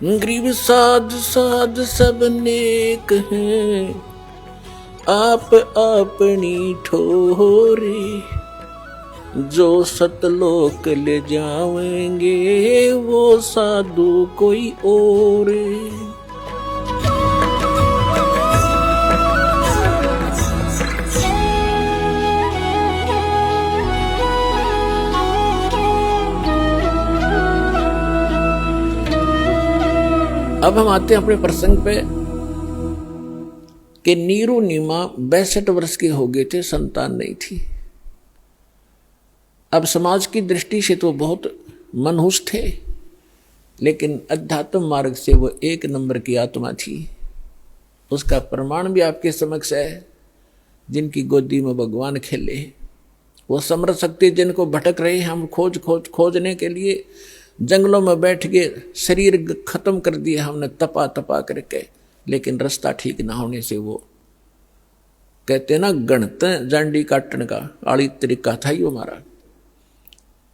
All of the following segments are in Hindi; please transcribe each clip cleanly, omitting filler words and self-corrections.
गरीब साध साध सब नेक हैं, आप अपनी ठोरी। जो सतलोक ले जाएंगे वो साधु कोई और। अब हम आते हैं अपने प्रसंग पे कि नीरू नीमा 62 वर्ष के हो गए थे, संतान नहीं थी। अब समाज की दृष्टि से तो बहुत मनहूस थे, लेकिन अध्यात्म मार्ग से वो 1 नंबर की आत्मा थी। उसका प्रमाण भी आपके समक्ष है। जिनकी गोदी में भगवान खेले, वो समर्थ शक्ति जिनको भटक रहे हम खोजने के लिए जंगलों में बैठ के शरीर खत्म कर दिया हमने तपा तपा करके, लेकिन रास्ता ठीक ना होने से वो कहते ना गणत जांडी काटने का आड़ी तरीका था ही हमारा।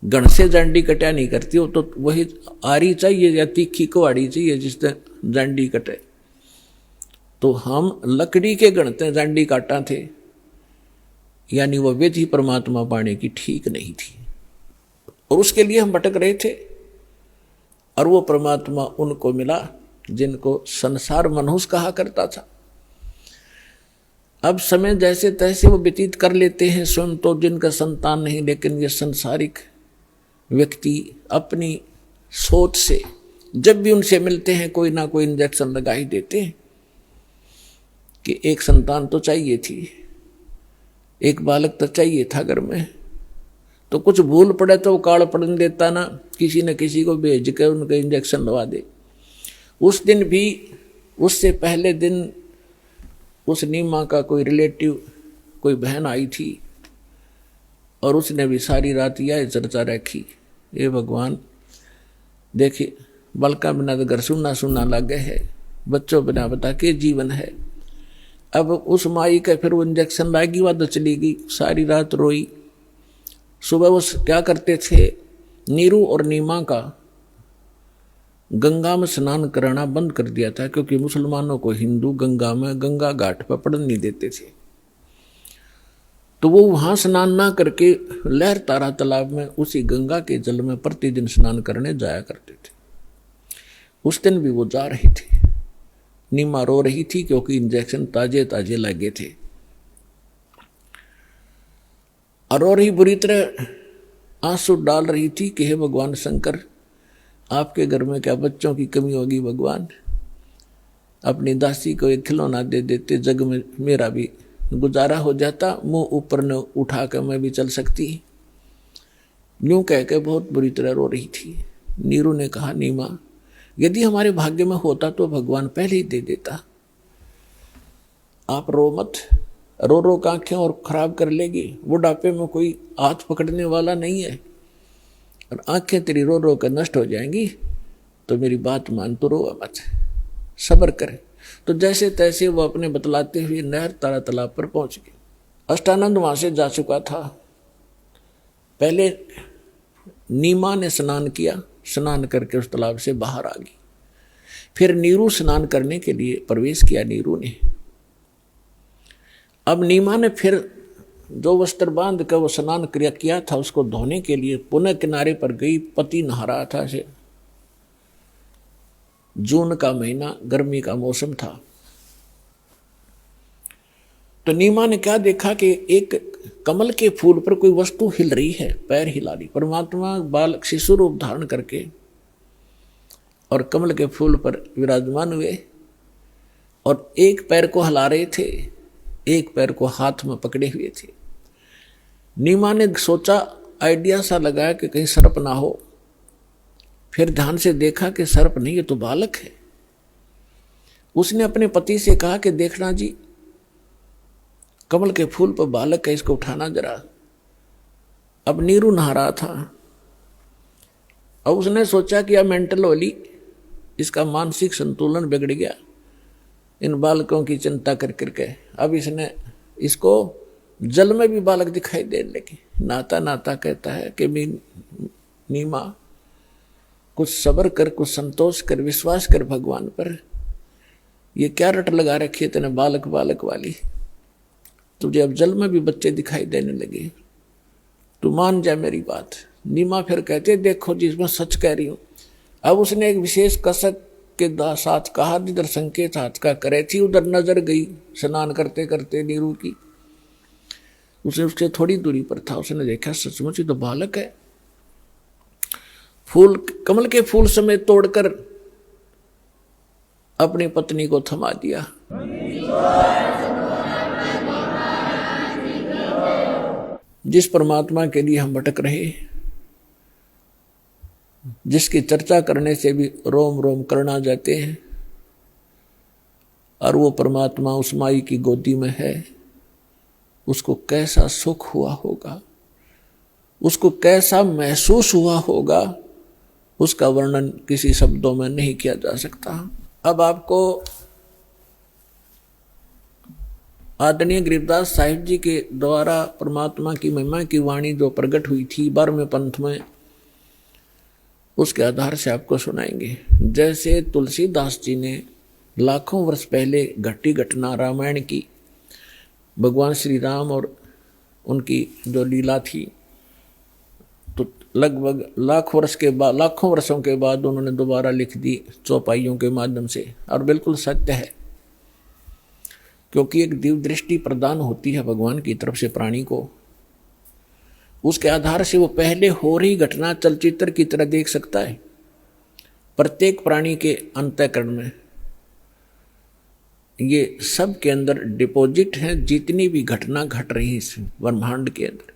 गण से जांडी कटा नहीं करती, वो तो वही आरी चाहिए या तीखी को आड़ी चाहिए जिससे जांडी कटे। तो हम लकड़ी के गणते जांडी काटा थे, यानी वह विधि परमात्मा पाने की ठीक नहीं थी और उसके लिए हम भटक रहे थे। और वो परमात्मा उनको मिला जिनको संसार मनहूस कहा करता था। अब समय जैसे तैसे वो व्यतीत कर लेते हैं, स्वयं तो जिनका संतान नहीं, लेकिन ये संसारिक व्यक्ति अपनी सोच से जब भी उनसे मिलते हैं कोई ना कोई इंजेक्शन लगा ही देते हैं कि एक संतान तो चाहिए थी, एक बालक तो चाहिए था घर में। तो कुछ भूल पड़े तो वो काल पड़ने देता ना, किसी न किसी को भेज के उनके इंजेक्शन लगा दे। उस दिन भी, उससे पहले दिन उस नीमा का कोई रिलेटिव, कोई बहन आई थी और उसने भी सारी रात यह चर्चा रखी, ये भगवान देखिए बलका बिना तो घर सुनना सुनना लगे है, बच्चों बिना बता के जीवन है। अब उस माई का फिर वो इंजेक्शन लागी, वह तो चली गई, सारी रात रोई। सुबह वो क्या करते थे, नीरू और नीमा का गंगा में स्नान कराना बंद कर दिया था, क्योंकि मुसलमानों को हिंदू गंगा में गंगा घाट पर पड़ने नहीं देते थे। तो वो वहां स्नान ना करके लहर तारा तालाब में उसी गंगा के जल में प्रतिदिन स्नान करने जाया करते थे। उस दिन भी वो जा रहे थे। नीमा रो रही थी क्योंकि इंजेक्शन ताजे ताजे लगे थे और रो रही बुरी तरह आंसू डाल रही थी कि हे भगवान शंकर, आपके घर में क्या बच्चों की कमी होगी भगवान, अपनी दासी को एक खिलौना दे देते, जग में मेरा भी गुजारा हो जाता, मुंह ऊपर न उठा कर मैं भी चल सकती। यूं कह के बहुत बुरी तरह रो रही थी। नीरू ने कहा, नीमा यदि हमारे भाग्य में होता तो भगवान पहले ही दे देता, आप रो मत। रो रो के आंखें और खराब कर लेगी, बुढ़ापे में कोई हाथ पकड़ने वाला नहीं है और आंखें तेरी रो रो कर नष्ट हो जाएंगी। तो मेरी बात मान, तो रो मत, सब्र करे। तो जैसे तैसे वो अपने बतलाते हुए नहर तारा तालाब पर पहुंच गए। अष्टानंद वहां से जा चुका था। पहले नीमा ने स्नान किया, स्नान करके उस तालाब से बाहर आ गई। फिर नीरू स्नान करने के लिए प्रवेश किया नीरू ने। अब नीमा ने फिर जो वस्त्र बांध कर वो स्नान क्रिया किया था उसको धोने के लिए पुनः किनारे पर गई। पति नहा रहा था। से जून का महीना, गर्मी का मौसम था। तो नीमा ने क्या देखा कि एक कमल के फूल पर कोई वस्तु हिल रही है, पैर हिला रही। परमात्मा बालक शिशु रूप धारण करके और कमल के फूल पर विराजमान हुए और एक पैर को हिला रहे थे, एक पैर को हाथ में पकड़े हुए थे। नीमा ने सोचा, आइडिया सा लगाया कि कहीं सर्प ना हो। फिर ध्यान से देखा कि सर्प नहीं, ये तो बालक है। उसने अपने पति से कहा कि देखना जी, कमल के फूल पर बालक है, इसको उठाना जरा। अब नीरू नहा रहा था और उसने सोचा कि अब मेंटल होली, इसका मानसिक संतुलन बिगड़ गया इन बालकों की चिंता कर करके। अब इसने इसको जल में भी बालक दिखाई दे लगे। नाता नाता कहता है कि नीमा कुछ सब्र कर, कुछ संतोष कर, विश्वास कर भगवान पर। ये क्या रट लगा रखी है तेने बालक बालक वाली? तुझे अब जल में भी बच्चे दिखाई देने लगे, तू मान जा मेरी बात। नीमा फिर कहते देखो जिसमें सच कह रही हूं। अब उसने एक विशेष कसक के साथ कहा, जिधर संकेत हाथ का करे थी उधर नजर गई स्नान करते करते नीरू की। उसे उससे थोड़ी दूरी पर था, उसने देखा सचमुच ही तो बालक है। फूल, कमल के फूल समेत तोड़कर अपनी पत्नी को थमा दिया। जिस परमात्मा के लिए हम भटक रहे, जिसकी चर्चा करने से भी रोम रोम करना जाते हैं, और वो परमात्मा उस माई की गोदी में है, उसको कैसा सुख हुआ होगा, उसको कैसा महसूस हुआ होगा, उसका वर्णन किसी शब्दों में नहीं किया जा सकता। अब आपको आदरणीय गरीबदास साहिब जी के द्वारा परमात्मा की महिमा की वाणी जो प्रकट हुई थी 12वें पंथ में, उसके आधार से आपको सुनाएंगे। जैसे तुलसीदास जी ने लाखों वर्ष पहले घटी घटना रामायण की, भगवान श्री राम और उनकी जो लीला थी, तो लगभग लाखों वर्षों के बाद उन्होंने दोबारा लिख दी चौपाइयों के माध्यम से, और बिल्कुल सत्य है, क्योंकि एक दिव्य दृष्टि प्रदान होती है भगवान की तरफ से प्राणी को। उसके आधार से वो पहले हो रही घटना चलचित्र की तरह देख सकता है। प्रत्येक प्राणी के अंतःकरण में ये सब के अंदर डिपॉजिट है, जितनी भी घटना घट रही इस ब्रह्मांड के अंदर।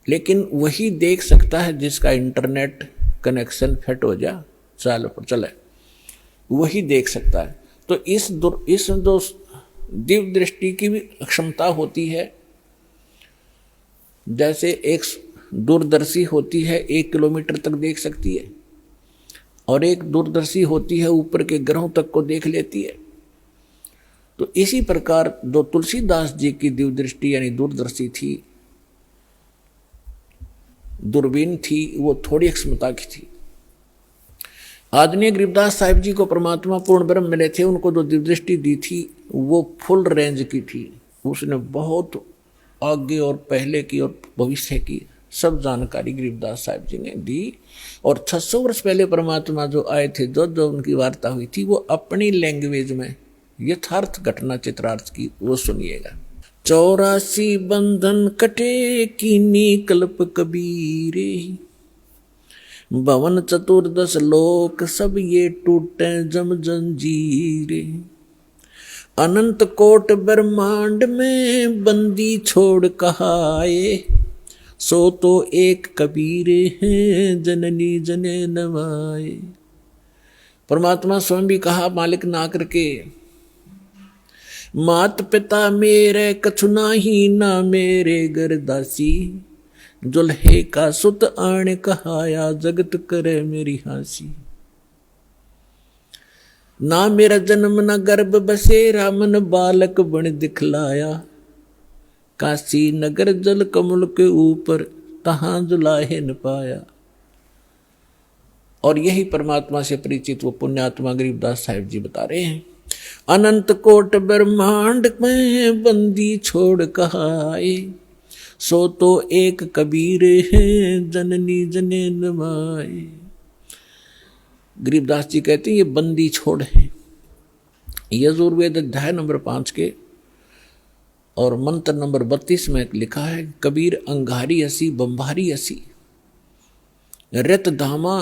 लेकिन वही देख सकता है जिसका इंटरनेट कनेक्शन फिट हो जा, चले, वही देख सकता है। तो इस दो दिव्य दृष्टि की भी क्षमता होती है। जैसे एक दूरदर्शी होती है 1 किलोमीटर तक देख सकती है, और एक दूरदर्शी होती है ऊपर के ग्रहों तक को देख लेती है। तो इसी प्रकार जो तुलसीदास जी की दिव्य दृष्टि यानी दूरदर्शी थी, दूरबीन थी, वो थोड़ी क्षमता की थी। आदरणीय गरीबदास साहिब जी को परमात्मा पूर्ण ब्रह्म मिले थे, उनको जो दिव्य दृष्टि दी थी वो फुल रेंज की थी। उसने बहुत आगे और पहले की और भविष्य की सब जानकारी गरीबदास साहिब जी ने दी। और 600 वर्ष पहले परमात्मा जो आए थे, जो उनकी वार्ता हुई थी, वो अपनी लैंग्वेज में यथार्थ घटना चित्रार्थ की, वो सुनिएगा। 84 बंधन कटे कीनी कल्प कबीरे, भवन 14 लोक सब ये टूटे जम जंजीरे, अनंत कोट ब्रह्मांड में बंदी छोड़ कहाए, सो तो एक कबीरे हैं जननी जने नवाए। परमात्मा स्वयं भी कहा मालिक ना करके, मात पिता मेरे कछु नाही, ना मेरे घर दासी, जुल्हे का सुत आण कहाया, जगत करे मेरी हासी। ना मेरा जन्म न गर्भ बसेरा, मन बालक बन दिखलाया, काशी नगर जल कमल के ऊपर, तहां जुलाहे न पाया। और यही परमात्मा से परिचित वो पुण्यात्मा गरीबदास साहिब जी बता रहे हैं। अनंत कोट ब्रह्मांड में बंदी छोड़ कहाए, सो तो एक कबीर है जननी जने नवाए। गरीबदास जी कहते हैं ये बंदी छोड़ है। यजुर्वेद अध्याय नंबर 5 के और मंत्र नंबर 32 में लिखा है, कबीर अंगारी असी बंबारी असी, रत धामा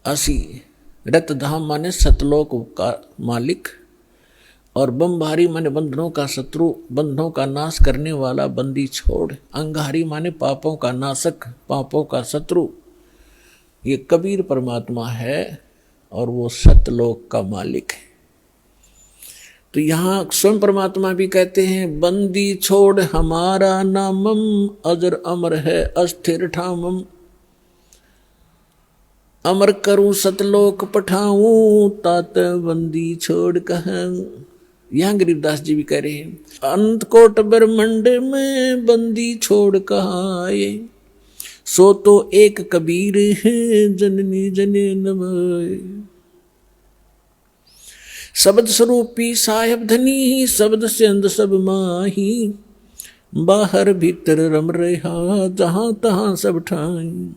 असी। रत धाम माने सतलोक का मालिक, और बंबारी माने बंधनों का शत्रु, बंधनों का नाश करने वाला बंदी छोड़। अंगारी माने पापों का नाशक, पापों का शत्रु। ये कबीर परमात्मा है और वो सतलोक का मालिक है। तो यहाँ स्वयं परमात्मा भी कहते हैं, बंदी छोड़ हमारा नामम, अजर अमर है अस्थिर ठामम, अमर करूं सतलोक पठाऊं, तात बंदी छोड़ कहूं। यहाँ गरीबदास जी भी कह रहे हैं, अनंत कोट ब्रह्मंड में बंदी छोड़ कहाए, सो तो एक कबीर है जननी जने नवाए। शब्द स्वरूपी साहेब धनी शब्द से अंध सब माही, बाहर भीतर रम रहा जहां तहां सब ठाई।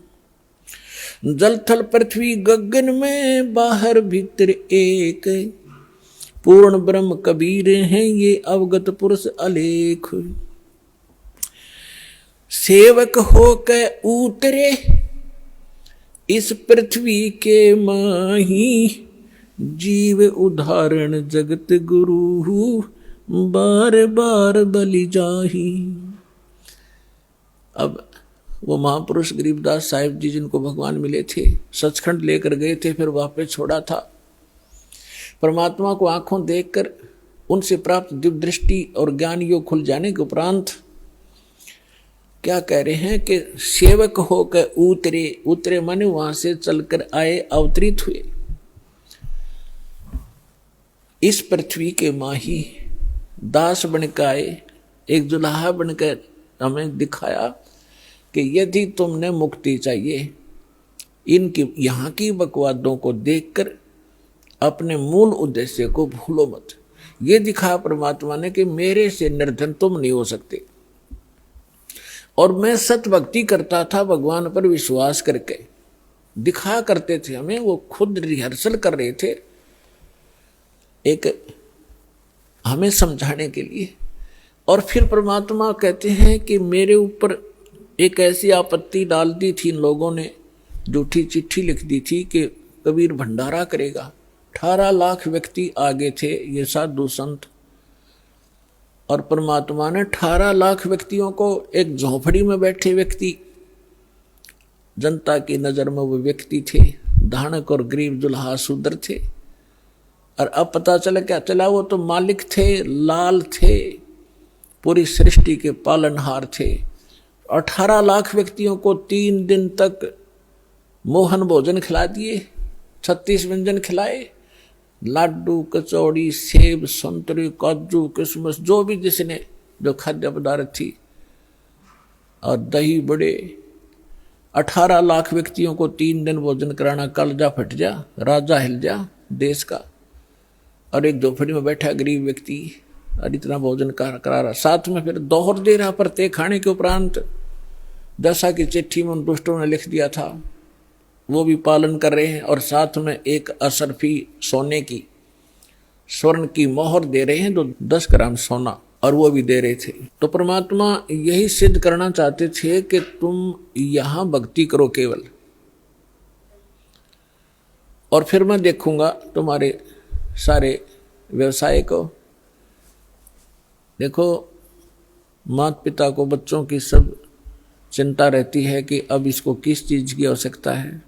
जल थल पृथ्वी गगन में बाहर भीतर एक, पूर्ण ब्रह्म कबीर हैं ये अवगत पुरुष अलेख। सेवक हो के उतरे इस पृथ्वी के माही, जीव उदाहरण जगत गुरु बार बार बलि जाही। अब वो महापुरुष गरीबदास साहिब जी जिनको भगवान मिले थे, सचखंड लेकर गए थे, फिर वापस छोड़ा था। परमात्मा को आंखों देखकर उनसे प्राप्त दिव्य दृष्टि और ज्ञान योग खुल जाने के उपरांत क्या कह रहे हैं कि सेवक होकर उतरे। उतरे माने वहां से चलकर आए, अवतरित हुए इस पृथ्वी के माही। दास बनकर आए, एक दुल्हा बनकर हमें दिखाया कि यदि तुमने मुक्ति चाहिए, इनकी यहाँ की बकवादों को देखकर अपने मूल उद्देश्य को भूलो मत। ये दिखाया परमात्मा ने कि मेरे से निर्धन तुम नहीं हो सकते। और मैं सत भक्ति करता था, भगवान पर विश्वास करके दिखाया करते थे हमें। वो खुद रिहर्सल कर रहे थे एक हमें समझाने के लिए। और फिर परमात्मा कहते हैं कि मेरे ऊपर एक ऐसी आपत्ति डाल दी थी इन लोगों ने, झूठी चिट्ठी लिख दी थी कि कबीर भंडारा करेगा। 18 लाख व्यक्ति आगे थे, ये साधु संत। और परमात्मा ने 18 लाख व्यक्तियों को, एक झोपड़ी में बैठे व्यक्ति, जनता की नजर में वो व्यक्ति थे, धानक और गरीब दुल्हा शूद्र थे। और अब पता चला, क्या चला, वो तो मालिक थे, लाल थे, पूरी सृष्टि के पालनहार थे। 18 लाख व्यक्तियों को 3 दिन तक मोहन भोजन खिला दिए, 36 व्यंजन खिलाए, लाडू, कचौड़ी, सेब, संतरे, काजू, किशमिश, जो भी जिसने जो खाद्य पदार्थ थी, और दही बड़े। 18 लाख व्यक्तियों को 3 दिन भोजन कराना, कलजा फट जा, राजा हिल जा देश का। और एक झोपड़ी में बैठा गरीब व्यक्ति और इतना भोजन करा रहा, साथ में फिर दोहर दे रहा प्रत्येक खाने के उपरांत। दशा की चिट्ठी में उन दुष्टों ने लिख दिया था, वो भी पालन कर रहे हैं। और साथ में एक असरफी सोने की, स्वर्ण की मोहर दे रहे हैं, तो 10 ग्राम सोना, और वो भी दे रहे थे। तो परमात्मा यही सिद्ध करना चाहते थे कि तुम यहां भक्ति करो केवल, और फिर मैं देखूंगा तुम्हारे सारे व्यवसाय को। देखो, माता पिता को बच्चों की सब चिंता रहती है कि अब इसको किस चीज की आवश्यकता है।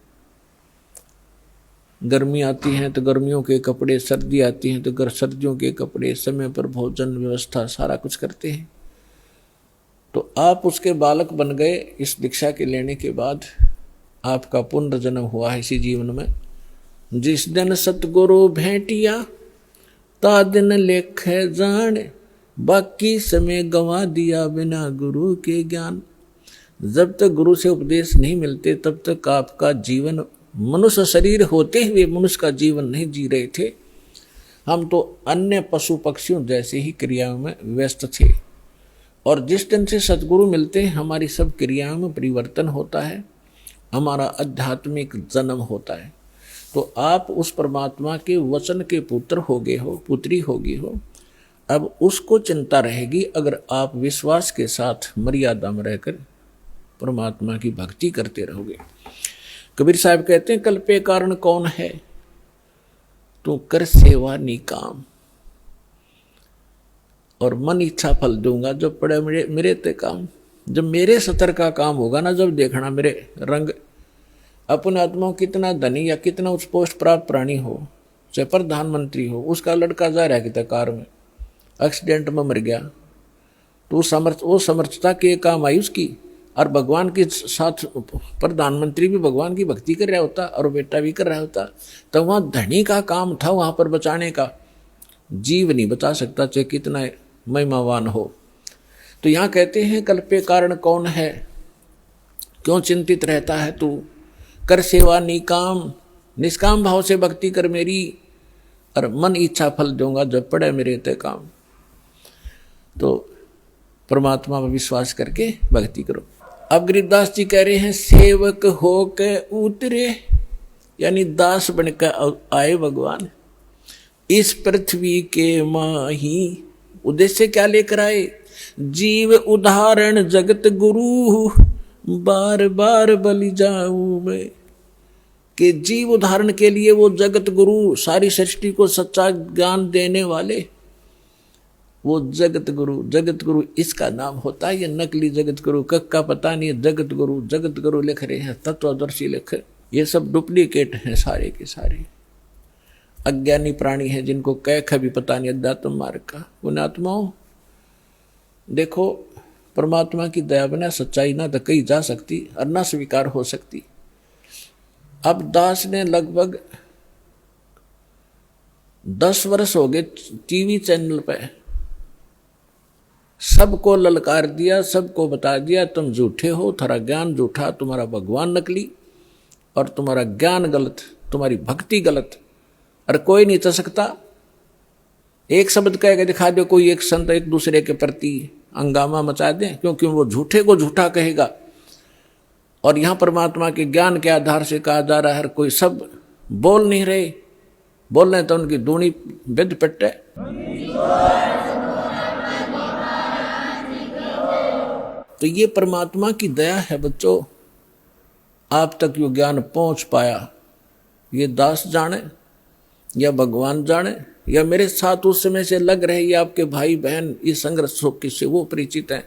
गर्मी आती है तो गर्मियों के कपड़े, सर्दी आती है तो सर्दियों के कपड़े, समय पर भोजन व्यवस्था सारा कुछ करते हैं। तो आप उसके बालक बन गए। इस दीक्षा के लेने के बाद आपका पुनर्जन्म हुआ है इसी जीवन में। जिस दिन सतगुरु भेंटिया ता दिन लेख जान, बाकी समय गंवा दिया बिना गुरु के ज्ञान। जब तक गुरु से उपदेश नहीं मिलते तब तक आपका जीवन, मनुष्य शरीर होते हुए मनुष्य का जीवन नहीं जी रहे थे। हम तो अन्य पशु पक्षियों जैसे ही क्रियाओं में व्यस्त थे। और जिस दिन से सद्गुरु मिलते हैं हमारी सब क्रियाओं में परिवर्तन होता है, हमारा आध्यात्मिक जन्म होता है। तो आप उस परमात्मा के वचन के पुत्र हो गए हो, पुत्री हो गई हो। अब उसको चिंता रहेगी अगर आप विश्वास के साथ मर्यादा में रहकर परमात्मा की भक्ति करते रहोगे। कबीर साहब कहते हैं, कल्पे कारण कौन है, तू कर सेवा निकाम, और मन इच्छा फल दूंगा जब पड़े मेरे ते काम। जब मेरे सतर का काम होगा ना, जब देखना मेरे रंग। अपने आत्मा कितना धनी या कितना उच्च पोस्ट प्राप्त प्राणी हो, चाहे प्रधानमंत्री हो, उसका लड़का जा रहा है कि कार में एक्सीडेंट में मर गया, तो वो समर्थता के काम आई उसकी। और भगवान के साथ प्रधानमंत्री भी भगवान की भक्ति कर रहा होता और बेटा भी कर रहा होता, तो वहाँ धनी का काम था वहाँ पर बचाने का। जीव नहीं बचा सकता चाहे कितना महिमावान हो। तो यहाँ कहते हैं, कल्पे कारण कौन है, क्यों चिंतित रहता है तू? कर सेवा निकाम, निष्काम भाव से भक्ति कर मेरी, और मन इच्छा फल दूंगा जब पड़े मेरे ते काम। तो परमात्मा पर विश्वास करके भक्ति करो। अब गरीबदास जी कह रहे हैं सेवक हो के उतरे, यानी दास बनकर आए भगवान इस पृथ्वी के माही। उद्देश्य क्या लेकर आए? जीव उदाहरण जगत गुरु, बार बार बलि जाऊं मैं। कि जीव उदाहरण के लिए वो जगत गुरु, सारी सृष्टि को सच्चा ज्ञान देने वाले वो जगत गुरु। जगत गुरु इसका नाम होता है, ये नकली जगत गुरु का पता नहीं है। जगत गुरु लिख रहे हैं, तत्वदर्शी लिख, ये सब डुप्लीकेट हैं सारे के सारे। अज्ञानी प्राणी हैं जिनको कह भी पता नहीं अध्यात्म मार्ग का। उन आत्माओं देखो, परमात्मा की दया बिना सच्चाई ना तो कही जा सकती और ना स्वीकार हो सकती। अब दास ने लगभग 10 वर्ष हो गए टीवी चैनल पे सबको ललकार दिया, सबको बता दिया तुम झूठे हो, तुम्हारा ज्ञान झूठा, तुम्हारा भगवान नकली और तुम्हारा ज्ञान गलत, तुम्हारी भक्ति गलत, और कोई नहीं चल सकता। एक शब्द कह के दिखा दो, कोई एक संत एक दूसरे के प्रति हंगामा मचा दें, क्योंकि वो झूठे को झूठा कहेगा। और यहां परमात्मा के ज्ञान के आधार से कहा जा रहा है, कोई सब बोल नहीं रहे, बोल रहे तो उनकी दूनी विद पिट्टे। तो ये परमात्मा की दया है बच्चों, आप तक यो ज्ञान पहुंच पाया। ये दास जाने या भगवान जाने या मेरे साथ उस समय से लग रहे ये आपके भाई बहन इस संघर्ष से वो परिचित हैं,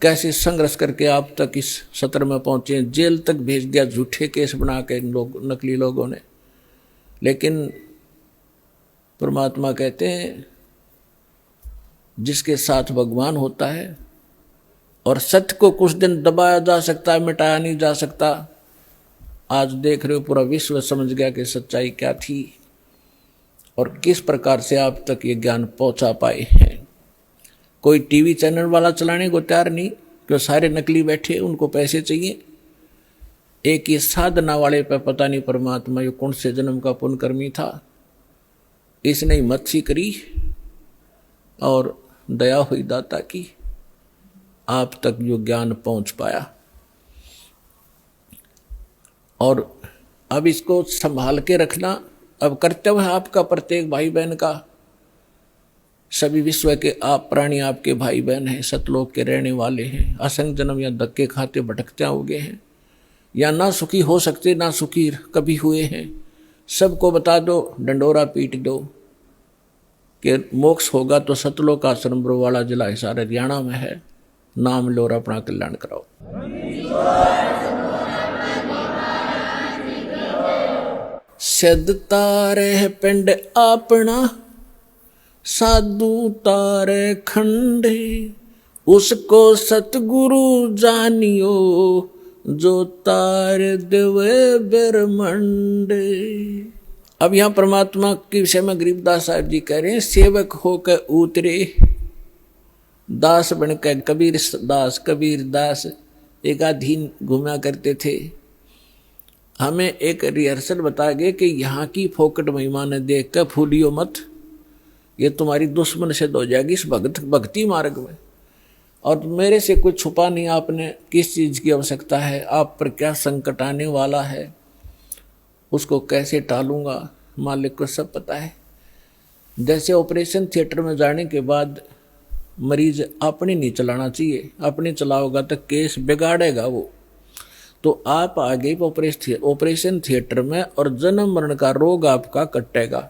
कैसे संघर्ष करके आप तक इस सत्र में पहुंचे। जेल तक भेज दिया झूठे केस बना के नकली लोगों ने। लेकिन परमात्मा कहते हैं जिसके साथ भगवान होता है, और सत्य को कुछ दिन दबाया जा सकता है, मिटाया नहीं जा सकता। आज देख रहे हो पूरा विश्व समझ गया कि सच्चाई क्या थी और किस प्रकार से आप तक ये ज्ञान पहुंचा पाए हैं। कोई टीवी चैनल वाला चलाने को तैयार नहीं, क्यों सारे नकली बैठे, उनको पैसे चाहिए। एक ये साधना वाले पे पता नहीं परमात्मा ये कौन से जन्म का पुण्यकर्मी था, इसने ही मच्छी करी और दया हुई दाता की, आप तक जो ज्ञान पहुंच पाया। और अब इसको संभाल के रखना अब कर्तव्य है आपका, प्रत्येक भाई बहन का। सभी विश्व के आप प्राणी आपके भाई बहन हैं, सतलोक के रहने वाले हैं। असंख्य जन्म या धक्के खाते भटकते होंगे हैं, या ना सुखी हो सकते ना सुखी कभी हुए हैं। सबको बता दो, डंडोरा पीट दो कि मोक्ष होगा तो सतलोक आश्रम बरवाला जिला हिसार हरियाणा में है। नाम लो और अपना कल्याण कराओ। सद तारे पिंड अपना, साधु तारे खंडे, उसको सतगुरु जानियो, जो तार देवे ब्रह्मंडे। अब यहां परमात्मा के विषय में गरीबदास साहब जी कह रहे हैं, सेवक होकर उतरे, दास बनकर कबीर दास एक अधीन घूमा करते थे। हमें एक रिहर्सल बता गए कि यहाँ की फोकट महिमा ने देख कर फूलियो मत, ये तुम्हारी दुश्मन से हो जाएगी इस भक्ति मार्ग में। और मेरे से कुछ छुपा नहीं आपने, किस चीज़ की आवश्यकता है, आप पर क्या संकट आने वाला है, उसको कैसे टालूंगा, मालिक को सब पता है। जैसे ऑपरेशन थिएटर में जाने के बाद मरीज अपने नहीं चलाना चाहिए, अपने चलाओगा तो केस बिगाड़ेगा वो। तो आप आ गए ऑपरेशन थिएटर में और जन्म मरण का रोग आपका कटेगा।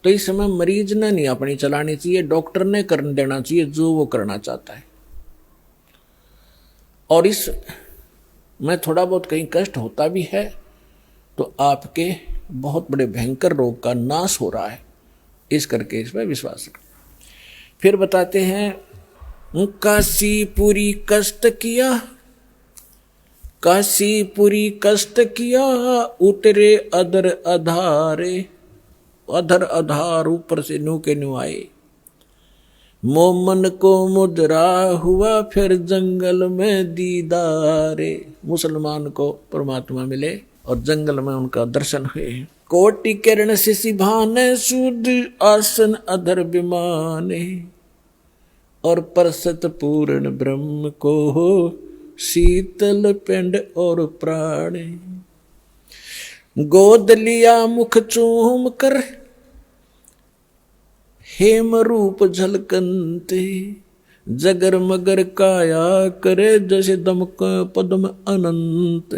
तो इस समय मरीज ने नहीं अपनी चलानी चाहिए, डॉक्टर ने कर देना चाहिए जो वो करना चाहता है। और इस में थोड़ा बहुत कहीं कष्ट होता भी है तो आपके बहुत बड़े भयंकर रोग का नाश हो रहा है, इस करके इसमें विश्वास रखें। फिर बताते हैं, काशीपुरी कष्ट किया, काशीपुरी कष्ट किया, उतरे अधर अधारे, अधर अधार ऊपर से न्यू के न्यू आए। मोमन को मुद्रा हुआ फिर जंगल में दीदारे। मुसलमान को परमात्मा मिले और जंगल में उनका दर्शन हुए। कोटि किरण शिशि भाने सूद आसन अधर विमाने। और परसत पूर्ण ब्रह्म को हो शीतल पिंड और प्राणे। गोद लिया मुख चूम कर हेम रूप झलकंते। जगर मगर काया करे जैसे दमक पद्म अनंत।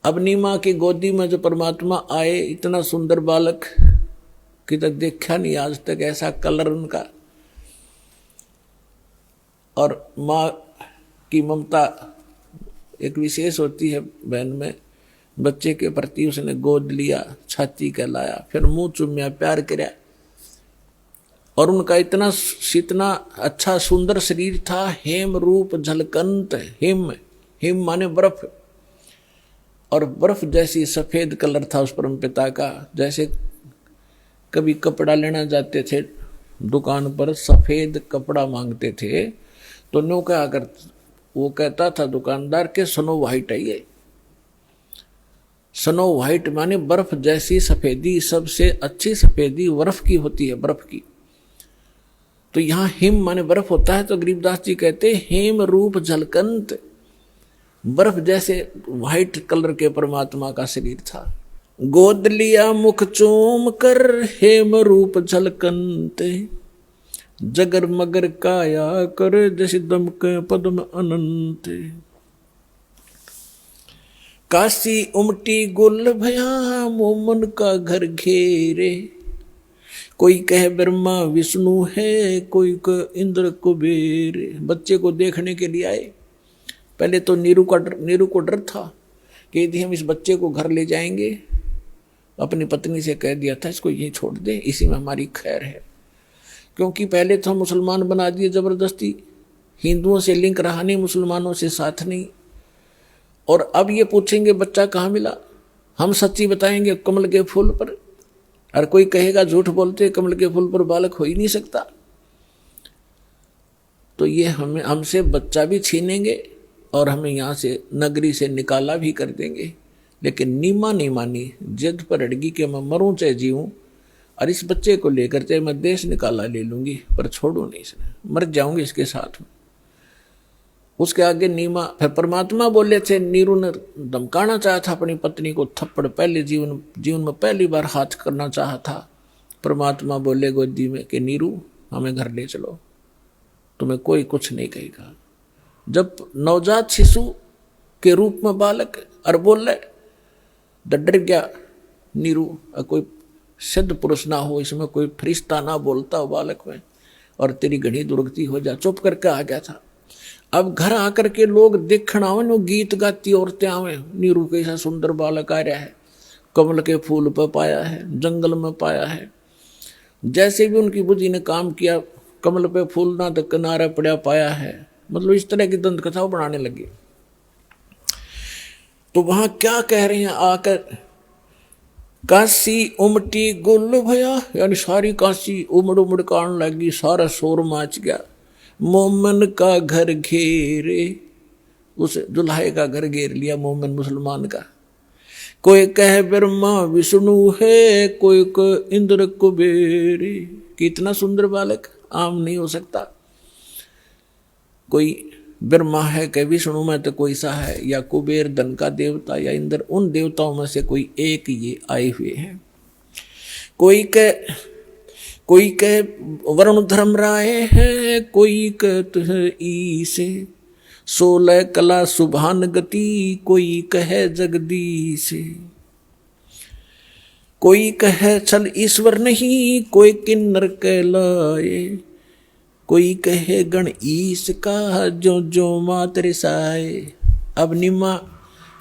अब नीमा की गोदी में जो परमात्मा आए, इतना सुंदर बालक कि तक देखा नहीं आज तक ऐसा कलर उनका। और माँ की ममता एक विशेष होती है बहन में। बच्चे के प्रति उसने गोद लिया, छाती का लाया, फिर मुंह चुम्या, प्यार किया। और उनका इतना अच्छा सुंदर शरीर था। हेम रूप झलकंत। हिम माने बर्फ, और बर्फ जैसी सफेद कलर था उस परम पिता का। जैसे कभी कपड़ा लेना जाते थे दुकान पर, सफेद कपड़ा मांगते थे तो नो क्या कर, वो कहता था दुकानदार के स्नो व्हाइट है ये। स्नो व्हाइट माने बर्फ जैसी सफेदी। सबसे अच्छी सफेदी बर्फ की होती है, बर्फ की। तो यहाँ हिम माने बर्फ होता है। तो गरीबदास जी कहते हेम रूप झलकंत। बर्फ जैसे व्हाइट कलर के परमात्मा का शरीर था। गोद लिया मुख चूम कर हेम रूप झलकंत। जगर मगर काया कर जैसे दमक पद्म अनंत। काशी उमटी गुल भया मोमन का घर घेरे। कोई कहे ब्रह्मा विष्णु है, कोई कहे इंद्र कुबेर। बच्चे को देखने के लिए आए। पहले तो नीरू को डर था कि यदि हम इस बच्चे को घर ले जाएंगे, अपनी पत्नी से कह दिया था इसको यहीं छोड़ दे, इसी में हमारी खैर है। क्योंकि पहले तो हम मुसलमान बना दिए जबरदस्ती, हिंदुओं से लिंक रहा नहीं, मुसलमानों से साथ नहीं। और अब ये पूछेंगे बच्चा कहाँ मिला, हम सच्ची बताएंगे कमल के फूल पर। और कोई कहेगा झूठ बोलते, कमल के फूल पर बालक हो ही नहीं सकता। तो ये हमसे बच्चा भी छीनेंगे और हमें यहाँ से नगरी से निकाला भी कर देंगे। लेकिन नीमा नहीं मानी, जिद पर अड़गी कि मैं मरूं चाहे जीऊं, और इस बच्चे को लेकर चाहे मैं देश निकाला ले लूंगी, पर छोड़ू नहीं इसने, मर जाऊंगी इसके साथ में। उसके आगे नीमा, फिर परमात्मा बोले थे, नीरू ने धमकाना चाहा था अपनी पत्नी को थप्पड़, पहले जीवन में पहली बार हाथ करना चाहा था। परमात्मा बोले गोदी में कि नीरू हमें घर ले चलो, तुम्हें कोई कुछ नहीं कहेगा। जब नवजात शिशु के रूप में बालक और बोल रहे, डर गया नीरू। कोई सिद्ध पुरुष ना हो इसमें, कोई फरिश्ता ना बोलता हो बालक में, और तेरी घड़ी दुर्गति हो जा। चुप करके आ गया था। अब घर आकर के लोग देखना आवे, वो गीत गाती औरतें आवे, नीरू कैसा सुंदर बालक आ रहा है, कमल के फूल पर पाया है, जंगल में पाया है। जैसे भी उनकी बुद्धि ने काम किया, कमल पे फूल ना तो किनारा पड़ा पाया है, मतलब इस तरह की दंत कथाओं बनाने लगी। तो वहां क्या कह रहे हैं आकर, काशी उमटी गुल भया, यानी सारी काशी उमड़ उमड़ कान लगी, सारा शोर माच गया। मोमन का घर घेरे, उस दुल्हे का घर घेर लिया मोमन मुसलमान का। कोई कहे ब्रह्मा विष्णु है, कोई कहे इंद्र कुबेर। कितना सुंदर बालक, आम नहीं हो सकता। कोई ब्रह्मा है कि विष्णु में तो कोई सा है, या कुबेर धन का देवता, या इंद्र, उन देवताओं में से कोई एक ये आए हुए हैं। कोई कह वरुण धर्म राय है, कोई कह ईसे 16 कला सुभान गति, कोई कहे जगदीश। कोई कहे चल ईश्वर नहीं, कोई किन्नर कहलाए, कोई कहे गण ईश का जो जो मात रिसाए। अब निम्मा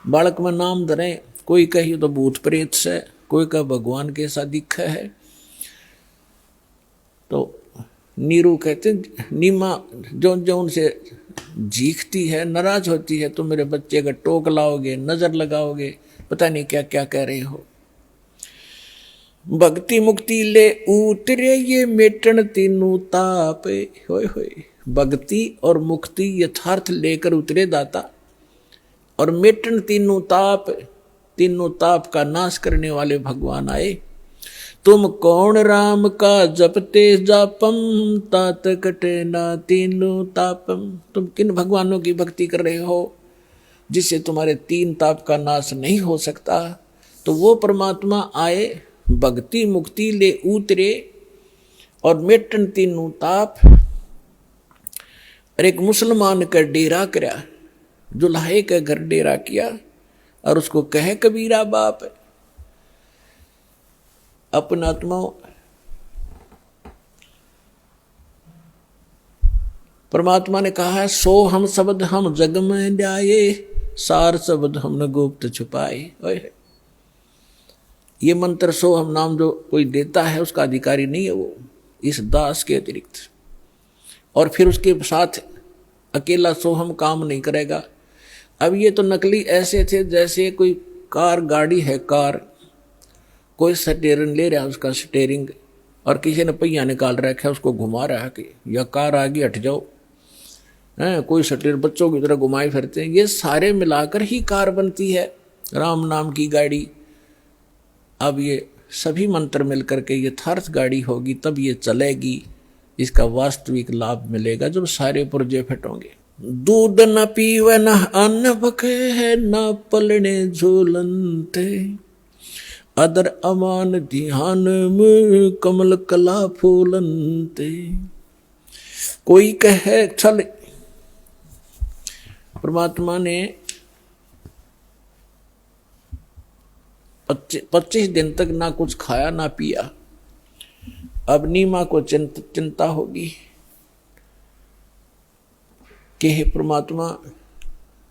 बालक में नाम धरे, कोई कहे तो भूत प्रेत से, कोई कहे भगवान के सा दिखा है। तो नीरू कहते निम्मा जो जो उनसे जीखती है, नाराज होती है, तो मेरे बच्चे का टोक लाओगे, नजर लगाओगे, पता नहीं क्या क्या कह रहे हो। भक्ति मुक्ति ले उतरे ये मेटन तीनों ताप। होए होए, भक्ति और मुक्ति यथार्थ लेकर उतरे दाता, और मेटन तीनों ताप, तीनों ताप का नाश करने वाले भगवान आए। तुम कौन राम का जपते जापम, तात कटे ना तीनों तापम। तुम किन भगवानों की भक्ति कर रहे हो जिससे तुम्हारे तीन ताप का नाश नहीं हो सकता? तो वो परमात्मा आए, भक्ति मुक्ति ले उतरे और मेटन तीनों ताप। और एक मुसलमान का डेरा करा, जुल्हे के घर डेरा किया, और उसको कहे कबीरा बाप। अपना आत्मा परमात्मा ने कहा है, सो हम शब्द हम जग में ल्याए, सार शब्द हमने गुप्त छुपाए। ये मंत्र सो हम नाम जो कोई देता है उसका अधिकारी नहीं है वो, इस दास के अतिरिक्त। और फिर उसके साथ अकेला सो हम काम नहीं करेगा। अब ये तो नकली ऐसे थे जैसे कोई कार गाड़ी है, कार कोई स्टीयरिंग ले रहा है, उसका स्टीयरिंग, और किसी ने पहिया निकाल रखा है उसको घुमा रहा है कि या कार आगे हट जाओ, कोई स्टीयर बच्चों की तरह घुमाए फिरते हैं। ये सारे मिलाकर ही कार बनती है, राम नाम की गाड़ी। अब ये सभी मंत्र मिलकर के यथार्थ गाड़ी होगी, तब ये चलेगी, इसका वास्तविक लाभ मिलेगा जब सारे पुर्जे फटोंगे। दूध न पीवे न अन्न बखे है, न पलने झूलनते, अदर अमान ध्यान में कमल कला फूलनते। कोई कहे चल, परमात्मा ने 25 दिन तक ना कुछ खाया ना पिया। अब नीमा को चिंता होगी कि हे परमात्मा,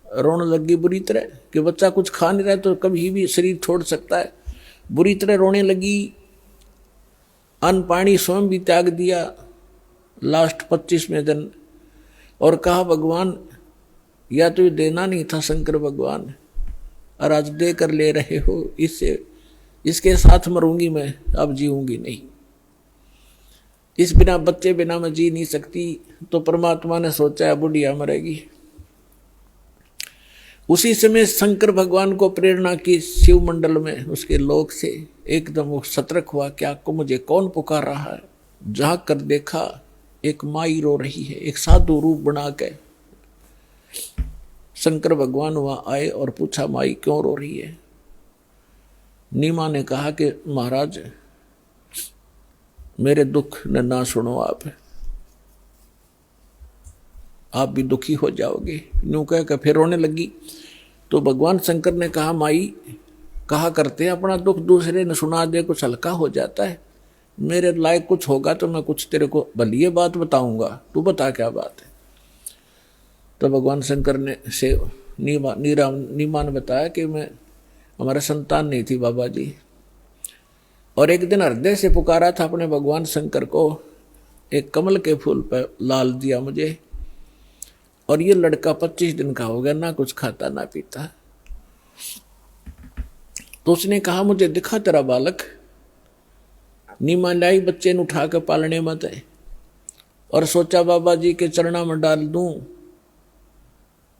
रोने लगी बुरी तरह कि बच्चा कुछ खा नहीं रहा तो कभी भी शरीर छोड़ सकता है। बुरी तरह रोने लगी, अन्न पानी स्वयं भी त्याग दिया लास्ट 25वें दिन, और कहा भगवान या तो ये देना नहीं था शंकर भगवान, और आज दे कर ले रहे हो, इसके साथ मरूंगी मैं, अब जीऊंगी नहीं। इस बिना बच्चे बिना मैं जी नहीं सकती। तो परमात्मा ने सोचा है बुढ़िया मरेगी। उसी समय शंकर भगवान को प्रेरणा की, शिव मंडल में उसके लोक से एकदम वो सतर्क हुआ, क्या को मुझे कौन पुकार रहा है। झांक कर देखा, एक माई रो रही है, एक साधु रूप बना के। शंकर भगवान वहां आए और पूछा, माई क्यों रो रही है? नीमा ने कहा कि महाराज मेरे दुख न ना सुनो, आप भी दुखी हो जाओगे। यूं कह कर फिर रोने लगी। तो भगवान शंकर ने कहा, माई कहा करते हैं अपना दुख दूसरे ने सुना दे कुछ हल्का हो जाता है। मेरे लायक कुछ होगा तो मैं कुछ तेरे को भली बात बताऊंगा, तू बता क्या बात है। तो भगवान शंकर ने से नीमा ने बताया कि मैं हमारा संतान नहीं थी बाबा जी, और एक दिन हृदय से पुकारा था अपने भगवान शंकर को, एक कमल के फूल पर लाल दिया मुझे, और ये लड़का 25 दिन का हो गया, ना कुछ खाता ना पीता। तो उसने कहा, मुझे दिखा तेरा बालक। नीमा लाई बच्चे ने उठा कर पालने मत है, और सोचा बाबा जी के चरणों में डाल दूं,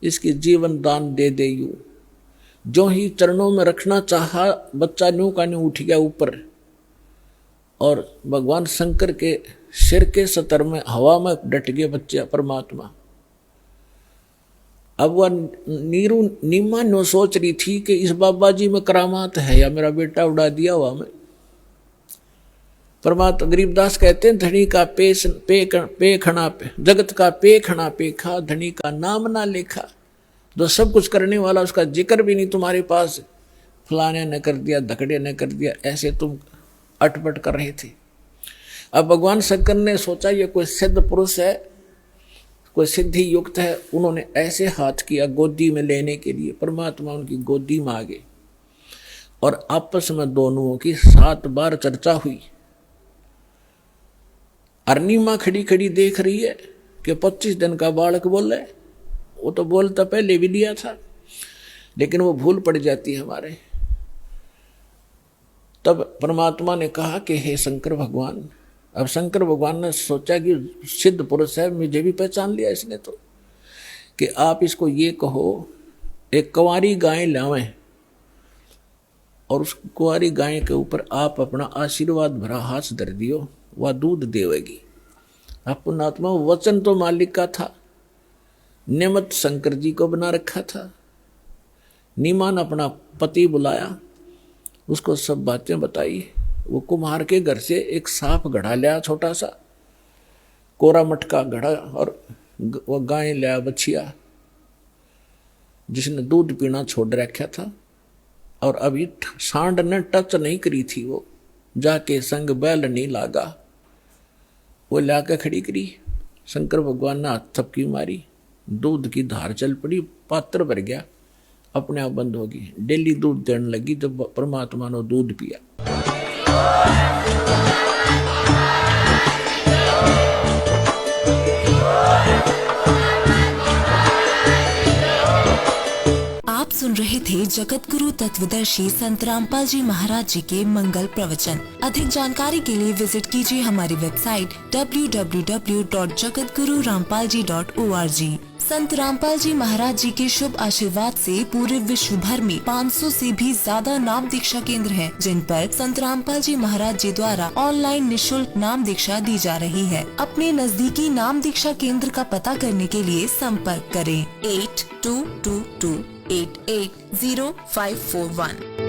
इसकी जीवन दान दे दे। यूं जो ही चरणों में रखना चाहा, बच्चा न्यू का न्यू उठ गया ऊपर, और भगवान शंकर के सिर के सतर में हवा में डट गए बच्चे परमात्मा। अब वह नीमा नो सोच रही थी कि इस बाबा जी में करामात है या मेरा बेटा उड़ा दिया हुआ मैं। परमात्मा गरीबदास कहते हैं, धनी का पे खना पे, जगत का पे खना पेखा, धनी का नाम ना लेखा। जो सब कुछ करने वाला उसका जिक्र भी नहीं तुम्हारे पास, फलाने ने कर दिया, धकड़े ने कर दिया, ऐसे तुम अटपट कर रहे थे। अब भगवान शंकर ने सोचा ये कोई सिद्ध पुरुष है, कोई सिद्धि युक्त है। उन्होंने ऐसे हाथ किया गोदी में लेने के लिए, परमात्मा उनकी गोदी में आ गए, और आपस में दोनों की 7 बार चर्चा हुई। अर्निमा खड़ी खड़ी देख रही है कि 25 दिन का बालक बोल रहे। वो तो बोलता पहले भी लिया था, लेकिन वो भूल पड़ जाती है हमारे। तब परमात्मा ने कहा कि हे शंकर भगवान, अब शंकर भगवान ने सोचा कि सिद्ध पुरुष है, मुझे भी पहचान लिया इसने तो, कि आप इसको ये कहो एक कुंवारी गाय लावें और उस कुंवारी गाय के ऊपर आप अपना आशीर्वाद भरा हाथ धर दियो, वह दूध देवेगी। अब पुण्यात्मा वचन तो मालिक का था, नियमत शंकर जी को बना रखा था। नीमान अपना पति बुलाया, उसको सब बातें बताई। वो कुम्हार के घर से एक सांप घड़ा लिया, छोटा सा कोरा मटका घड़ा, और वो गाय लिया बछिया जिसने दूध पीना छोड़ रखा था, और अभी सांड ने टच नहीं करी थी, वो जाके संग बैल नहीं लागा, वो लाके खड़ी करी। शंकर भगवान ने हाथ थपकी मारी, दूध की धार चल पड़ी, पात्र भर गया, अपने आप बंद होगी। डेली दूध देने लगी, जब परमात्मा ने दूध पिया। आप सुन रहे थे जगत गुरु तत्वदर्शी संत रामपाल जी महाराज जी के मंगल प्रवचन। अधिक जानकारी के लिए विजिट कीजिए हमारी वेबसाइट www.jagatgururampalji.org। संत रामपाल जी महाराज जी के शुभ आशीर्वाद से पूरे विश्व भर में 500 से भी ज्यादा नाम दीक्षा केंद्र हैं, जिन पर संत रामपाल जी महाराज जी द्वारा ऑनलाइन निशुल्क नाम दीक्षा दी जा रही है। अपने नजदीकी नाम दीक्षा केंद्र का पता करने के लिए संपर्क करें 8222880541।